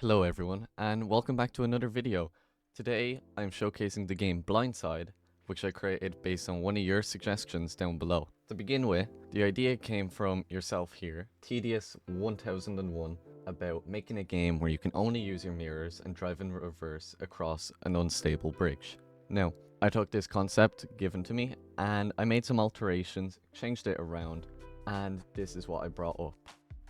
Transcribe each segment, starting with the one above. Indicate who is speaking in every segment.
Speaker 1: Hello everyone, and welcome back to another video. Today, I'm showcasing the game Blindside, which I created based on one of your suggestions down below. To begin with, the idea came from yourself here, Tedious1001, about making a game where you can only use your mirrors and drive in reverse across an unstable bridge. Now, I took this concept given to me, and I made some alterations, changed it around, and this is what I brought up.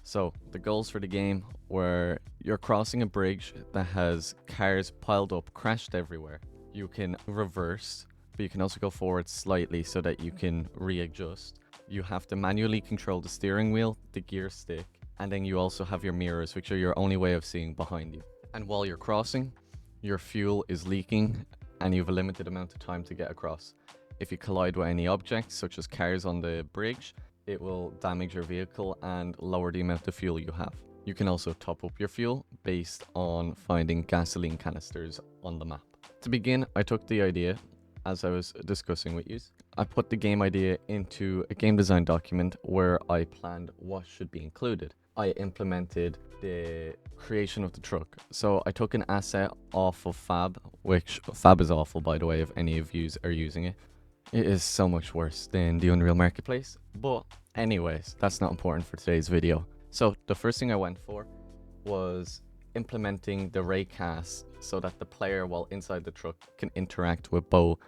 Speaker 1: So, the goals for the game were you're crossing a bridge that has cars piled up, crashed everywhere. You can reverse, but you can also go forward slightly so that you can readjust. You have to manually control the steering wheel, the gear stick, and then you also have your mirrors, which are your only way of seeing behind you. And while you're crossing, your fuel is leaking and you have a limited amount of time to get across. If you collide with any objects, such as cars on the bridge, it will damage your vehicle and lower the amount of fuel you have. You can also top up your fuel based on finding gasoline canisters on the map. To begin, I took the idea, as I was discussing with you, I put the game idea into a game design document where I planned what should be included. I implemented the creation of the truck. So I took an asset off of Fab, which Fab is awful, by the way, if any of you are using it. It is so much worse than the Unreal Marketplace. But anyways, that's not important for today's video. So the first thing I went for was implementing the raycast so that the player, while inside the truck, can interact with both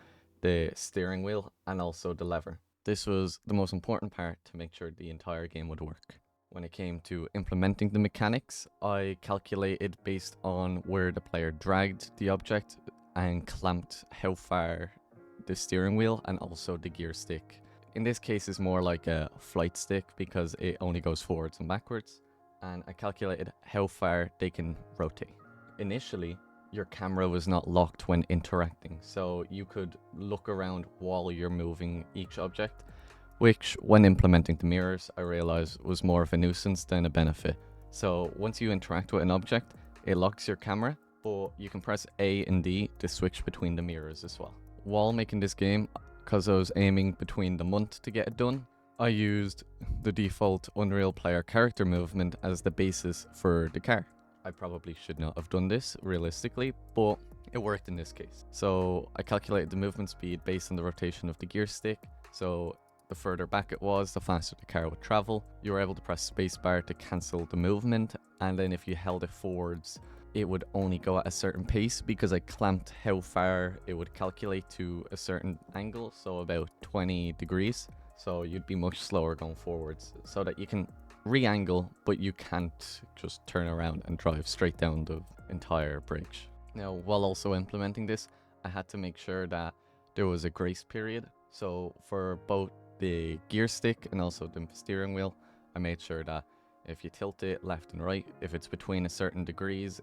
Speaker 1: the steering wheel and also the lever. This was the most important part to make sure the entire game would work. When it came to implementing the mechanics, I calculated based on where the player dragged the object and clamped how far the steering wheel and also the gear stick. In this case, it's more like a flight stick because it only goes forwards and backwards, and I calculated how far they can rotate. Initially, your camera was not locked when interacting, so you could look around while you're moving each object, which when implementing the mirrors, I realized was more of a nuisance than a benefit. So once you interact with an object, it locks your camera, but you can press A and D to switch between the mirrors as well. While making this game, because I was aiming between the month to get it done, I used the default Unreal player character movement as the basis for the car. I probably should not have done this realistically, but it worked in this case. So I calculated the movement speed based on the rotation of the gear stick. So the further back it was, the faster the car would travel. You were able to press spacebar to cancel the movement, and then if you held it forwards, it would only go at a certain pace because I clamped how far it would calculate to a certain angle, so about 20 degrees. So you'd be much slower going forwards so that you can re-angle, but you can't just turn around and drive straight down the entire bridge. Now, while also implementing this, I had to make sure that there was a grace period. So for both the gear stick and also the steering wheel, I made sure that if you tilt it left and right, if it's between a certain degrees,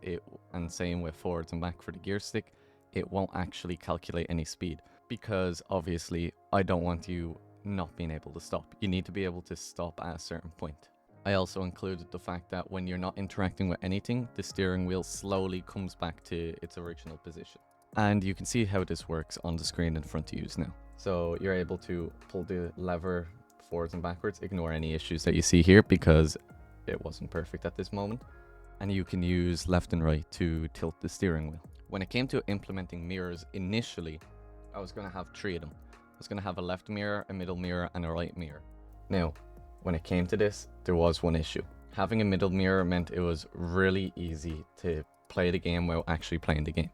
Speaker 1: and same with forwards and back for the gear stick, it won't actually calculate any speed, because obviously I don't want you not being able to stop. You need to be able to stop at a certain point. I also included the fact that when you're not interacting with anything, the steering wheel slowly comes back to its original position. And you can see how this works on the screen in front of you now. So you're able to pull the lever forwards and backwards, ignore any issues that you see here because it wasn't perfect at this moment, and you can use left and right to tilt the steering wheel. When it came to implementing mirrors, initially I was going to have 3 of them. I was going to have a left mirror, a middle mirror, and a right mirror. Now, when it came to this, there was one issue. Having a middle mirror meant it was really easy to play the game while actually playing the game.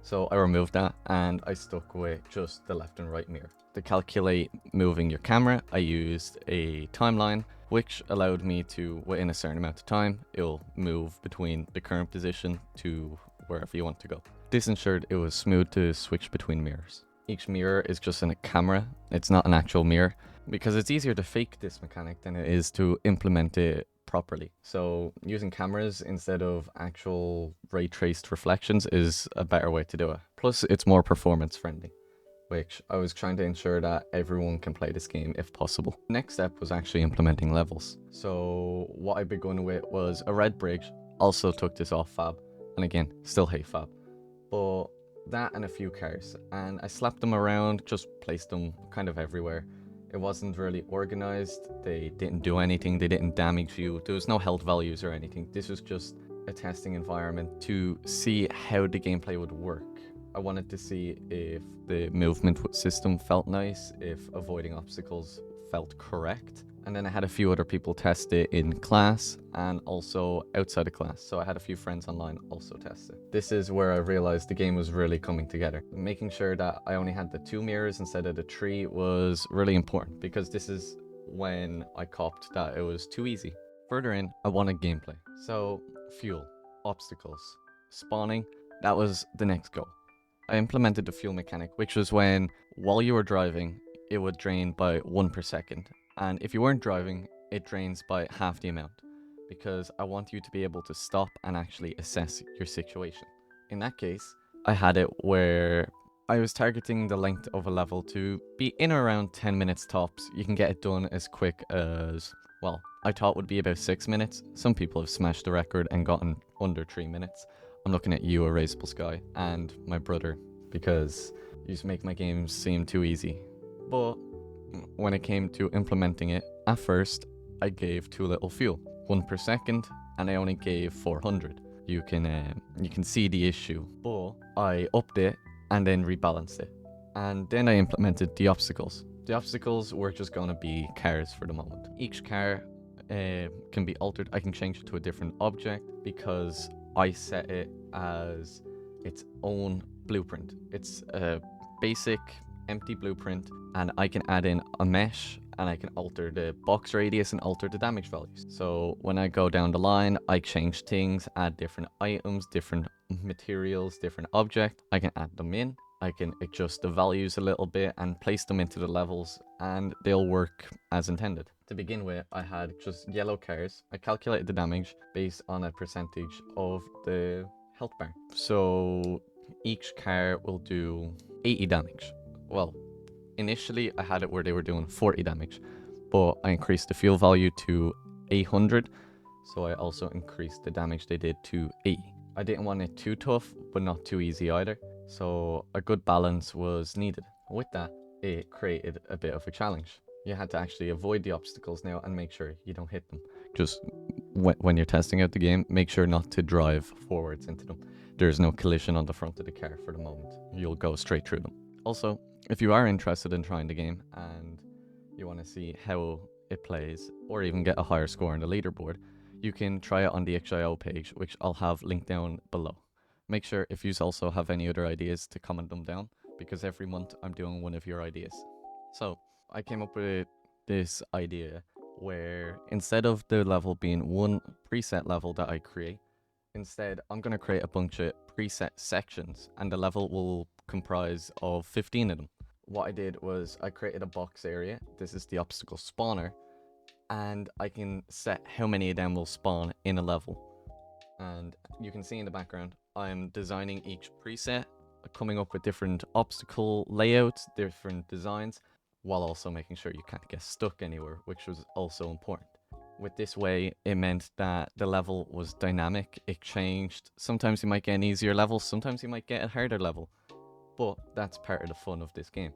Speaker 1: So I removed that and I stuck with just the left and right mirror. To calculate moving your camera, I used a timeline, which allowed me to, within a certain amount of time, it'll move between the current position to wherever you want to go. This ensured it was smooth to switch between mirrors. Each mirror is just in a camera, it's not an actual mirror, because it's easier to fake this mechanic than it is to implement it properly. So using cameras instead of actual ray traced reflections is a better way to do it. Plus it's more performance friendly, which I was trying to ensure that everyone can play this game if possible. Next step was actually implementing levels. So what I begun with was a red bridge, also took this off Fab, and again, still hate Fab. But that and a few cars, and I slapped them around, just placed them kind of everywhere. It wasn't really organized, they didn't do anything, they didn't damage you, there was no health values or anything. This was just a testing environment to see how the gameplay would work. I wanted to see if the movement system felt nice, if avoiding obstacles felt correct. And then I had a few other people test it in class and also outside of class. So I had a few friends online also test it. This is where I realized the game was really coming together. Making sure that I only had the 2 mirrors instead of the 3 was really important, because this is when I copped that it was too easy. Further in, I wanted gameplay. So fuel, obstacles, spawning, that was the next goal. I implemented the fuel mechanic, which was when, while you were driving, it would drain by 1 per second. And if you weren't driving, it drains by half the amount, because I want you to be able to stop and actually assess your situation. In that case, I had it where I was targeting the length of a level to be in or around 10 minutes tops. You can get it done as quick as, well, I thought would be about 6 minutes. Some people have smashed the record and gotten under 3 minutes. I'm looking at you, Erasable Sky, and my brother, because you just make my games seem too easy. But when it came to implementing it, at first, I gave too little fuel, 1 per second, and I only gave 400. You can see the issue, but I upped it and then rebalanced it. And then I implemented the obstacles. The obstacles were just going to be cars for the moment. Each car can be altered. I can change it to a different object because I set it as its own blueprint. It's a basic empty blueprint, and I can add in a mesh and I can alter the box radius and alter the damage values. So when I go down the line, I change things, add different items, different materials, different objects. I can add them in. I can adjust the values a little bit and place them into the levels, and they'll work as intended. To begin with, I had just yellow cars. I calculated the damage based on a percentage of the health bar. So each car will do 80 damage. Well, initially I had it where they were doing 40 damage, but I increased the fuel value to 800, so I also increased the damage they did to 80. I didn't want it too tough, but not too easy either, so a good balance was needed. With that, it created a bit of a challenge. You had to actually avoid the obstacles now and make sure you don't hit them. Just when you're testing out the game, make sure not to drive forwards into them. There's no collision on the front of the car for the moment. You'll go straight through them. Also, if you are interested in trying the game and you want to see how it plays, or even get a higher score on the leaderboard, you can try it on the XIO page, which I'll have linked down below. Make sure if you also have any other ideas to comment them down, because every month I'm doing one of your ideas. So I came up with this idea where instead of the level being one preset level that I create, instead I'm going to create a bunch of preset sections, and the level will comprise of 15 of them. What I did was I created a box area. This is the obstacle spawner, and I can set how many of them will spawn in a level. And you can see in the background, I'm designing each preset, coming up with different obstacle layouts, different designs, while also making sure you can't get stuck anywhere, which was also important. With this way, it meant that the level was dynamic. It changed. Sometimes you might get an easier level, sometimes you might get a harder level. But that's part of the fun of this game.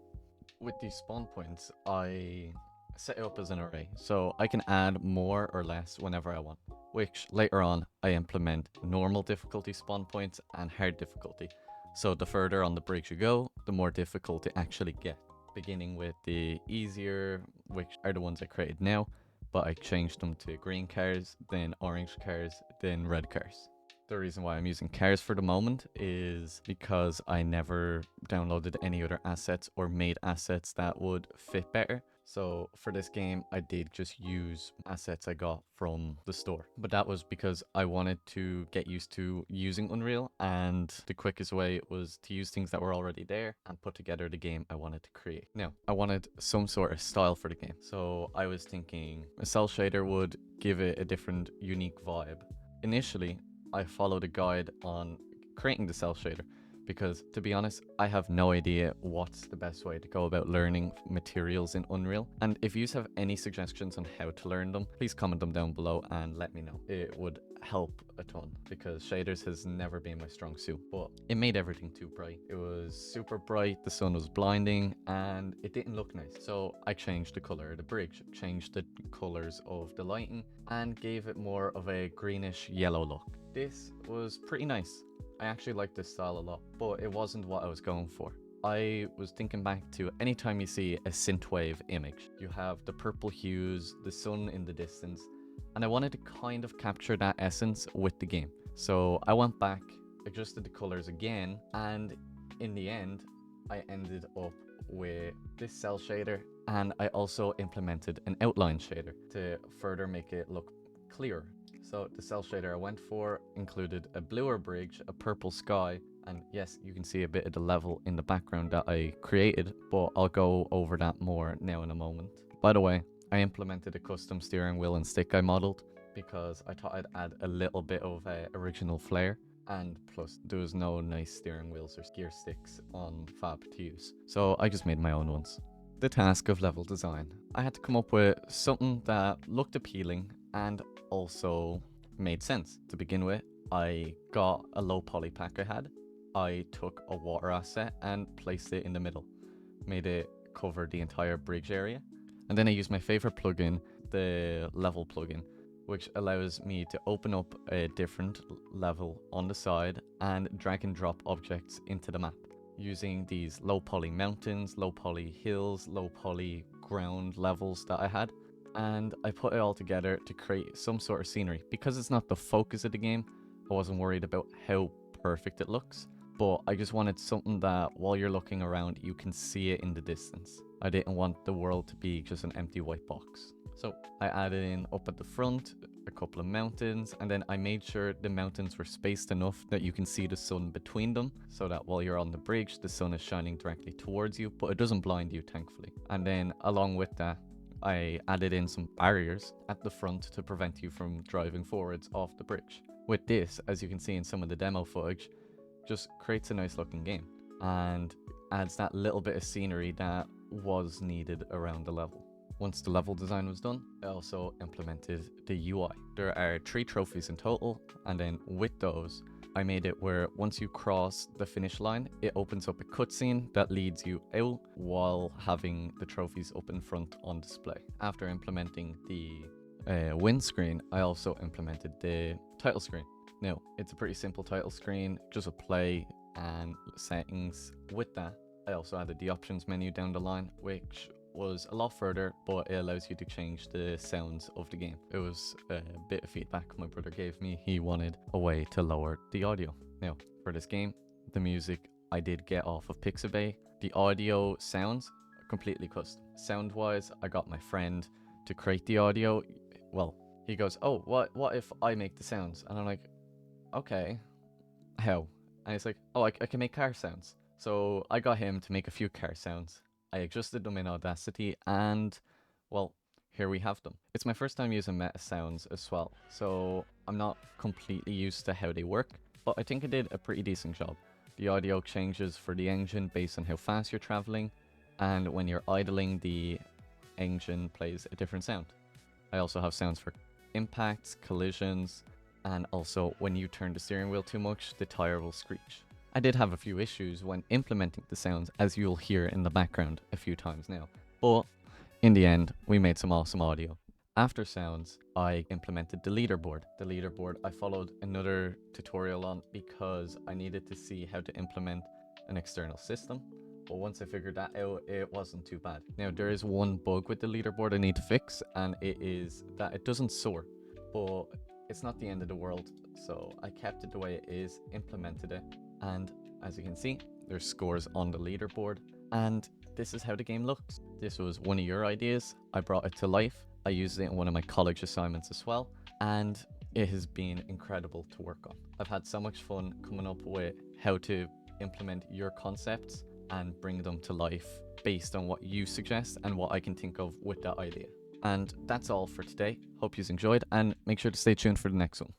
Speaker 1: With these spawn points, I set it up as an array, so I can add more or less whenever I want, which later on I implement normal difficulty spawn points and hard difficulty. So the further on the bridge you go, the more difficult it actually gets. Beginning with the easier, which are the ones I created now, but I changed them to green cars, then orange cars, then red cars. The reason why I'm using cars for the moment is because I never downloaded any other assets or made assets that would fit better. So for this game, I did just use assets I got from the store. But that was because I wanted to get used to using Unreal, and the quickest way was to use things that were already there and put together the game I wanted to create. Now, I wanted some sort of style for the game. So I was thinking a cell shader would give it a different, unique vibe. Initially, I followed a guide on creating the cell shader because, to be honest, I have no idea what's the best way to go about learning materials in Unreal. And if you have any suggestions on how to learn them, please comment them down below and let me know. It would help a ton because shaders has never been my strong suit, but it made everything too bright. It was super bright, the sun was blinding, and it didn't look nice. So I changed the color of the bridge, changed the colors of the lighting, and gave it more of a greenish yellow look. This was pretty nice. I actually like this style a lot, but it wasn't what I was going for. I was thinking back to anytime you see a synthwave image, you have the purple hues, the sun in the distance, and I wanted to kind of capture that essence with the game. So I went back, adjusted the colors again, and in the end, I ended up with this cell shader, and I also implemented an outline shader to further make it look clearer. So the cell shader I went for included a bluer bridge, a purple sky, and yes, you can see a bit of the level in the background that I created, but I'll go over that more now in a moment. By the way, I implemented a custom steering wheel and stick I modeled because I thought I'd add a little bit of original flair, and plus there was no nice steering wheels or gear sticks on Fab to use, so I just made my own ones. The task of level design. I had to come up with something that looked appealing and also made sense. To begin with, I got a low poly pack I had. I took a water asset and placed it in the middle, made it cover the entire bridge area. And then I used my favorite plugin, the level plugin, which allows me to open up a different level on the side and drag and drop objects into the map using these low poly mountains, low poly hills, low poly ground levels that I had. And I put it all together to create some sort of scenery. Because it's not the focus of the game, I wasn't worried about how perfect it looks, but I just wanted something that while you're looking around, you can see it in the distance. I didn't want the world to be just an empty white box. So I added in up at the front a couple of mountains, and then I made sure the mountains were spaced enough that you can see the sun between them, so that while you're on the bridge, the sun is shining directly towards you, but it doesn't blind you, thankfully. And then along with that, I added in some barriers at the front to prevent you from driving forwards off the bridge. With this, as you can see in some of the demo footage, just creates a nice looking game and adds that little bit of scenery that was needed around the level. Once the level design was done, I also implemented the UI. There are 3 trophies in total, and then with those, I made it where once you cross the finish line, it opens up a cutscene that leads you out while having the trophies up in front on display. After implementing the win screen, I also implemented the title screen. Now, it's a pretty simple title screen, just a play and settings. With that, I also added the options menu down the line, which was a lot further, but it allows you to change the sounds of the game. It was a bit of feedback my brother gave me. He wanted a way to lower the audio. Now, for this game, the music I did get off of Pixabay. The audio sounds completely custom. Sound-wise, I got my friend to create the audio. Well, he goes, oh, what if I make the sounds? And I'm like, okay, how? And he's like, oh, I can make car sounds. So I got him to make a few car sounds. I adjusted them in Audacity, and well, here we have them. It's my first time using meta sounds as well, so I'm not completely used to how they work, but I think I did a pretty decent job. The audio changes for the engine based on how fast you're traveling, and when you're idling, the engine plays a different sound. I also have sounds for impacts, collisions, and also when you turn the steering wheel too much, the tire will screech. I did have a few issues when implementing the sounds, as you'll hear in the background a few times now, but in the end, we made some awesome audio. After sounds, I implemented the leaderboard. The leaderboard I followed another tutorial on because I needed to see how to implement an external system, but once I figured that out, it wasn't too bad. Now, there is one bug with the leaderboard I need to fix, and it is that it doesn't soar, but it's not the end of the world, so I kept it the way it is, implemented it, and as you can see, there's scores on the leaderboard, and this is how the game looks. This was one of your ideas. I brought it to life. I used it in one of my college assignments as well, and it has been incredible to work on. I've had so much fun coming up with how to implement your concepts and bring them to life based on what you suggest and what I can think of with that idea. And that's all for today. Hope you enjoyed, and make sure to stay tuned for the next one.